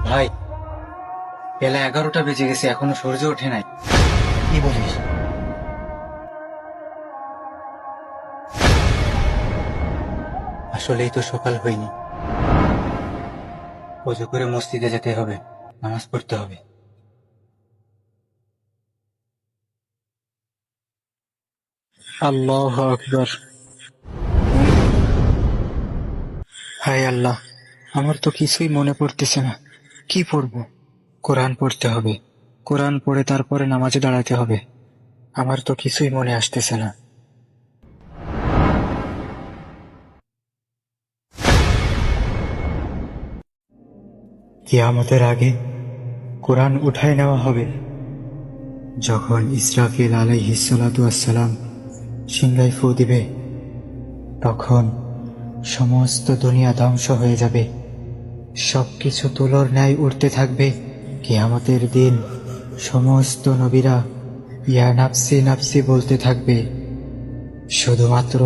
ভাই, বেলা 11টা বেজে গেছে, এখনো সূর্য ওঠে নাই। কি বলিস? আসলেই তো সকাল হয়নি। অজু করে মসজিদে যেতে হবে, নামাজ পড়তে হবে। আল্লাহু আকবার। হায় আল্লাহ, আমার তো কিছুই মনে পড়তেছে না। কি পড়বো? কোরআন পড়তে হবে। কোরআন পড়ে তারপরে নামাজে দাঁড়াতে হবে। আমার তো কিছুই মনে আসতেছে না। কিয়ামতের আগে কোরআন উঠায় নেওয়া হবে। যখন ইসরাফিল আলাইহিসসালাতু ওয়াসসালাম সিংহায় ফু দিবে, তখন সমস্ত দুনিয়া ধ্বংস হয়ে যাবে। সবকিছু তুলোর ন্যায় উঠতে থাকবে। কিয়ামতের দিন সমস্ত নবীরা ইয়া নাফসি নাফসি বলতে থাকবে। শুধুমাত্র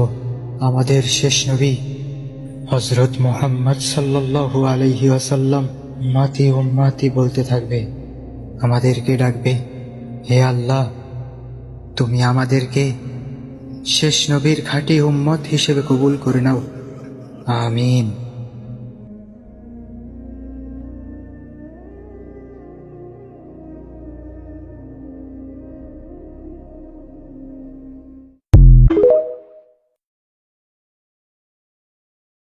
আমাদের শেষ নবী হযরত মুহাম্মদ সাল্লাল্লাহু আলাইহি ওয়াসাল্লাম উম্মতি উম্মতি বলতে থাকবে। আমাদেরকে ডাকবে, হে আল্লাহ, তুমি আমাদেরকে শেষ নবীর খাঁটি উম্মত হিসেবে কবুল করে নাও। আমিন।